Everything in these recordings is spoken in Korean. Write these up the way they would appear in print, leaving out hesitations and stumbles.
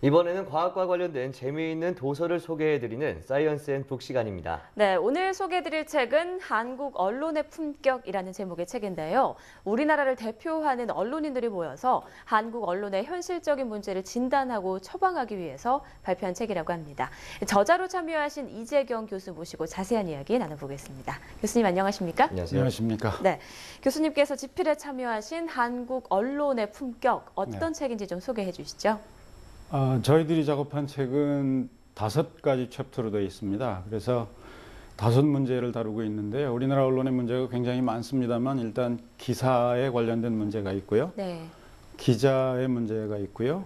이번에는 과학과 관련된 재미있는 도서를 소개해드리는 사이언스 앤 북 시간입니다. 네, 오늘 소개해드릴 책은 한국 언론의 품격이라는 제목의 책인데요. 우리나라를 대표하는 언론인들이 모여서 한국 언론의 현실적인 문제를 진단하고 처방하기 위해서 발표한 책이라고 합니다. 저자로 참여하신 이재경 교수 모시고 자세한 이야기 나눠보겠습니다. 교수님 안녕하십니까? 안녕하세요. 안녕하십니까? 네, 교수님께서 집필에 참여하신 한국 언론의 품격 어떤 책인지 좀 소개해 주시죠. 저희들이 작업한 책은 5가지 챕터로 되어 있습니다. 그래서 5문제를 다루고 있는데요. 우리나라 언론의 문제가 굉장히 많습니다만 일단 기사에 관련된 문제가 있고요. 네. 기자의 문제가 있고요.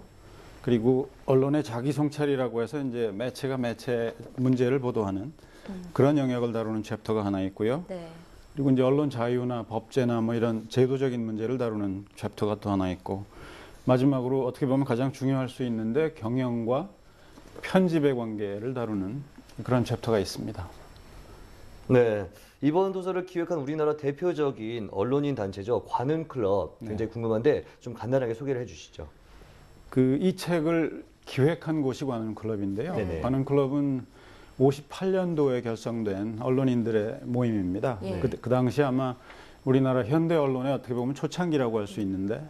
그리고 언론의 자기 성찰이라고 해서 이제 매체가 매체 문제를 보도하는 그런 영역을 다루는 챕터가 하나 있고요. 네. 그리고 이제 언론 자유나 법제나 뭐 이런 제도적인 문제를 다루는 챕터가 또 하나 있고, 마지막으로 어떻게 보면 가장 중요할 수 있는데 경영과 편집의 관계를 다루는 그런 챕터가 있습니다. 네, 이번 도서를 기획한 우리나라 대표적인 언론인 단체죠. 관훈클럽. 굉장히 궁금한데 좀 간단하게 소개를 해주시죠. 이 책을 기획한 곳이 관훈클럽인데요. 네네. 관훈클럽은 58년도에 결성된 언론인들의 모임입니다. 예. 그 당시 아마 우리나라 현대 언론의 어떻게 보면 초창기라고 할 수 있는데,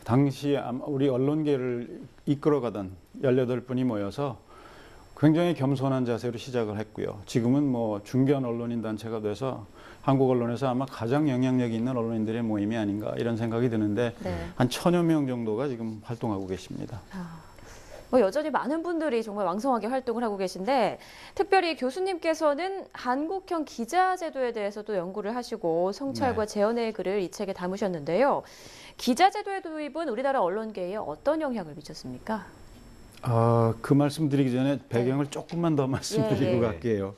당시 아마 우리 언론계를 이끌어가던 18분이 모여서 굉장히 겸손한 자세로 시작을 했고요. 지금은 뭐 중견 언론인 단체가 돼서 한국 언론에서 아마 가장 영향력이 있는 언론인들의 모임이 아닌가 이런 생각이 드는데, 네. 한 1000여 명 정도가 지금 활동하고 계십니다. 여전히 많은 분들이 정말 왕성하게 활동을 하고 계신데, 특별히 교수님께서는 한국형 기자제도에 대해서도 연구를 하시고 성찰과 재현의 글을 이 책에 담으셨는데요. 기자제도의 도입은 우리나라 언론계에 어떤 영향을 미쳤습니까? 그 말씀 드리기 전에 배경을 조금만 더 말씀드리고 갈게요.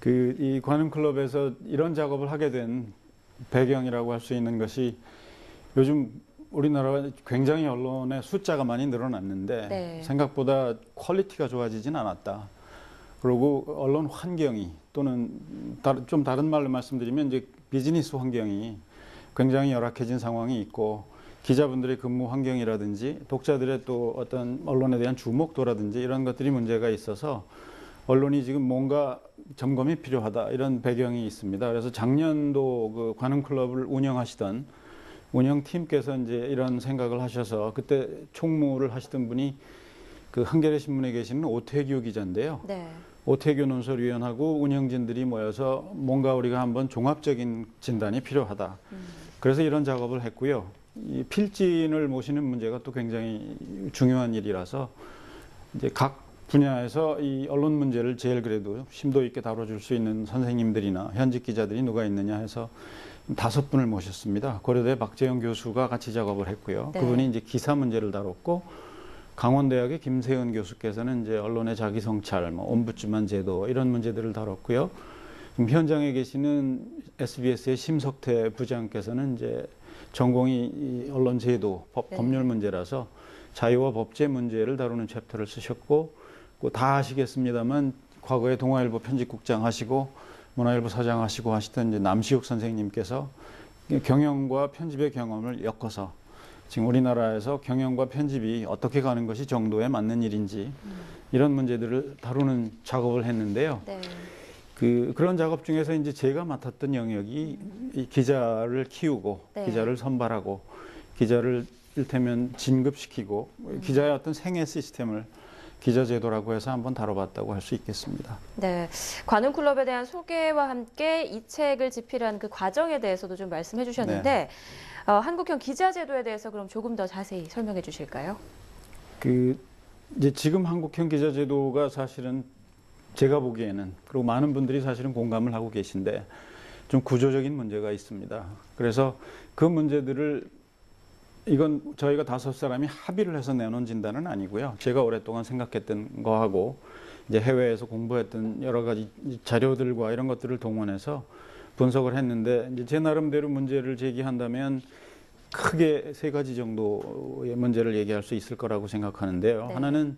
이 관훈클럽에서 이런 작업을 하게 된 배경이라고 할 수 있는 것이, 요즘 우리나라가 굉장히 언론의 숫자가 많이 늘어났는데 생각보다 퀄리티가 좋아지진 않았다. 그리고 언론 환경이, 또는 좀 다른 말로 말씀드리면 이제 비즈니스 환경이 굉장히 열악해진 상황이 있고, 기자분들의 근무 환경이라든지 독자들의 또 어떤 언론에 대한 주목도라든지 이런 것들이 문제가 있어서 언론이 지금 뭔가 점검이 필요하다, 이런 배경이 있습니다. 그래서 작년도 그 관훈클럽을 운영하시던 운영팀께서 이제 이런 생각을 하셔서, 그때 총무를 하시던 분이 그 한겨레 신문에 계시는 오태규 기자인데요. 네. 오태규 논설위원하고 운영진들이 모여서 뭔가 우리가 한번 종합적인 진단이 필요하다. 그래서 이런 작업을 했고요. 이 필진을 모시는 문제가 또 굉장히 중요한 일이라서 이제 각 분야에서 이 언론 문제를 제일 그래도 심도 있게 다뤄줄 수 있는 선생님들이나 현직 기자들이 누가 있느냐 해서 5분을 모셨습니다. 고려대 박재영 교수가 같이 작업을 했고요. 네. 그분이 이제 기사 문제를 다뤘고, 강원대학의 김세은 교수께서는 이제 언론의 자기 성찰, 뭐 옴부ds만 제도 이런 문제들을 다뤘고요. 지금 현장에 계시는 SBS의 심석태 부장께서는 이제 전공이 이 언론 제도, 법률 문제라서 자유와 법제 문제를 다루는 챕터를 쓰셨고, 다 아시겠습니다만 과거에 동아일보 편집국장 하시고 문화일보 사장 하시고 하시던 이제 남시욱 선생님께서 경영과 편집의 경험을 엮어서 지금 우리나라에서 경영과 편집이 어떻게 가는 것이 정도에 맞는 일인지 이런 문제들을 다루는 작업을 했는데요. 네. 그런 작업 중에서 이제 제가 맡았던 영역이 이 기자를 키우고, 기자를 선발하고, 기자를 일테면 진급시키고, 기자의 어떤 생애 시스템을 기자제도라고 해서 한번 다뤄봤다고 할 수 있겠습니다. 네, 관훈클럽에 대한 소개와 함께 이 책을 집필한 그 과정에 대해서도 좀 말씀해 주셨는데, 한국형 기자제도에 대해서 그럼 조금 더 자세히 설명해 주실까요? 이제 지금 한국형 기자제도가 사실은 제가 보기에는, 그리고 많은 분들이 사실은 공감을 하고 계신데, 좀 구조적인 문제가 있습니다. 그래서 그 문제들을, 이건 저희가 5사람이 합의를 해서 내놓은 진단은 아니고요. 제가 오랫동안 생각했던 거하고 이제 해외에서 공부했던 여러 가지 자료들과 이런 것들을 동원해서 분석을 했는데, 이제 제 나름대로 문제를 제기한다면 크게 3가지 정도의 문제를 얘기할 수 있을 거라고 생각하는데요. 하나는,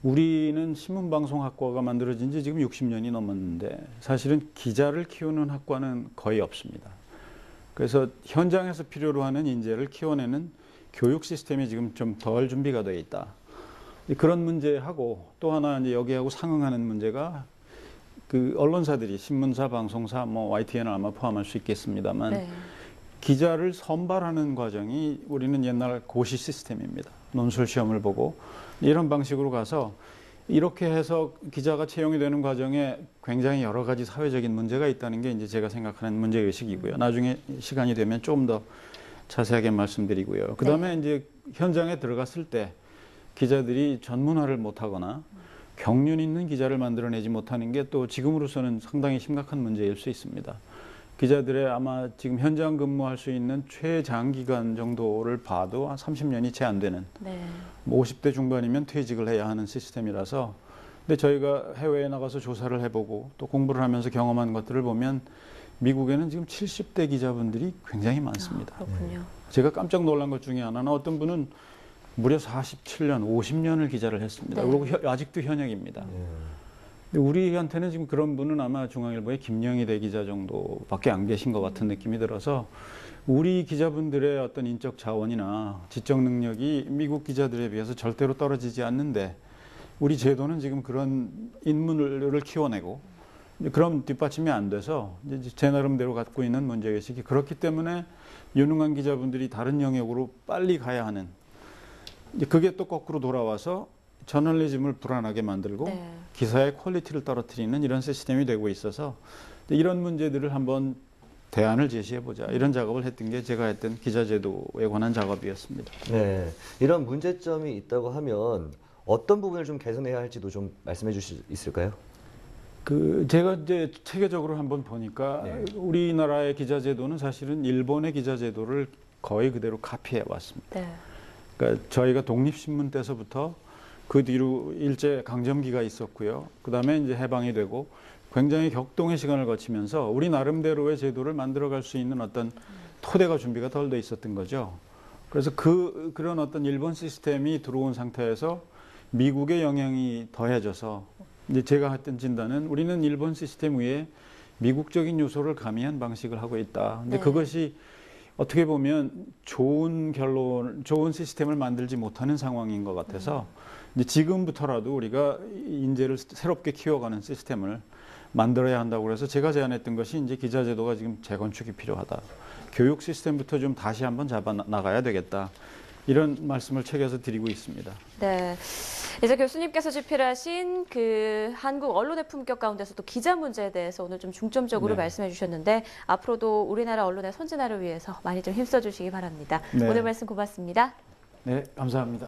우리는 신문방송학과가 만들어진 지 지금 60년이 넘었는데 사실은 기자를 키우는 학과는 거의 없습니다. 그래서 현장에서 필요로 하는 인재를 키워내는 교육 시스템이 지금 좀 덜 준비가 되어 있다. 그런 문제하고 또 하나 이제 여기하고 상응하는 문제가 그 언론사들이 신문사, 방송사, 뭐 YTN을 아마 포함할 수 있겠습니다만 네. 기자를 선발하는 과정이 우리는 옛날 고시 시스템입니다. 논술 시험을 보고 이런 방식으로 가서 이렇게 해서 기자가 채용이 되는 과정에 굉장히 여러 가지 사회적인 문제가 있다는 게 이제 제가 생각하는 문제의식이고요. 나중에 시간이 되면 좀 더 자세하게 말씀드리고요. 그다음에 이제 현장에 들어갔을 때 기자들이 전문화를 못하거나 경륜 있는 기자를 만들어내지 못하는 게 또 지금으로서는 상당히 심각한 문제일 수 있습니다. 기자들의 아마 지금 현장 근무할 수 있는 최장기간 정도를 봐도 한 30년이 채 안 되는 네. 뭐 50대 중반이면 퇴직을 해야 하는 시스템이라서 근데 저희가 해외에 나가서 조사를 해보고 또 공부를 하면서 경험한 것들을 보면 미국에는 지금 70대 기자분들이 굉장히 많습니다. 그렇군요. 제가 깜짝 놀란 것 중에 하나는 어떤 분은 무려 47년, 50년을 기자를 했습니다. 네. 그리고 아직도 현역입니다. 근데 우리한테는 지금 그런 분은 아마 중앙일보의 김영희 대기자 정도밖에 안 계신 것 같은 느낌이 들어서 우리 기자분들의 어떤 인적 자원이나 지적 능력이 미국 기자들에 비해서 절대로 떨어지지 않는데 우리 제도는 지금 그런 인물을 키워내고 그런 뒷받침이 안 돼서 이제 제 나름대로 갖고 있는 문제의식이 그렇기 때문에 유능한 기자분들이 다른 영역으로 빨리 가야 하는 이제 그게 또 거꾸로 돌아와서 저널리즘을 불안하게 만들고 네. 기사의 퀄리티를 떨어뜨리는 이런 시스템이 되고 있어서 이런 문제들을 한번 대안을 제시해보자 이런 작업을 했던 게 제가 했던 기자제도에 관한 작업이었습니다. 네, 이런 문제점이 있다고 하면 어떤 부분을 좀 개선해야 할지도 좀 말씀해 주실 수 있을까요? 그 제가 이제 체계적으로 한번 보니까 네. 우리나라의 기자제도는 사실은 일본의 기자제도를 거의 그대로 카피해 왔습니다. 네. 그러니까 저희가 독립신문 때서부터 그 뒤로 일제 강점기가 있었고요. 그 다음에 이제 해방이 되고 굉장히 격동의 시간을 거치면서 우리 나름대로의 제도를 만들어갈 수 있는 어떤 토대가 준비가 덜 돼 있었던 거죠. 그래서 그런 어떤 일본 시스템이 들어온 상태에서 미국의 영향이 더해져서 이제 제가 했던 진단은 우리는 일본 시스템 위에 미국적인 요소를 가미한 방식을 하고 있다. 근데 네. 그것이 어떻게 보면 좋은 시스템을 만들지 못하는 상황인 것 같아서 이제 지금부터라도 우리가 인재를 새롭게 키워가는 시스템을 만들어야 한다고 그래서 제가 제안했던 것이 이제 기자제도가 지금 재건축이 필요하다. 교육 시스템부터 좀 다시 한번 잡아 나가야 되겠다. 이런 말씀을 책에서 드리고 있습니다. 네. 이제 교수님께서 집필하신 그 한국 언론의 품격 가운데서도 기자 문제에 대해서 오늘 좀 중점적으로 네. 말씀해 주셨는데 앞으로도 우리나라 언론의 선진화를 위해서 많이 좀 힘써 주시기 바랍니다. 네. 오늘 말씀 고맙습니다. 네, 감사합니다.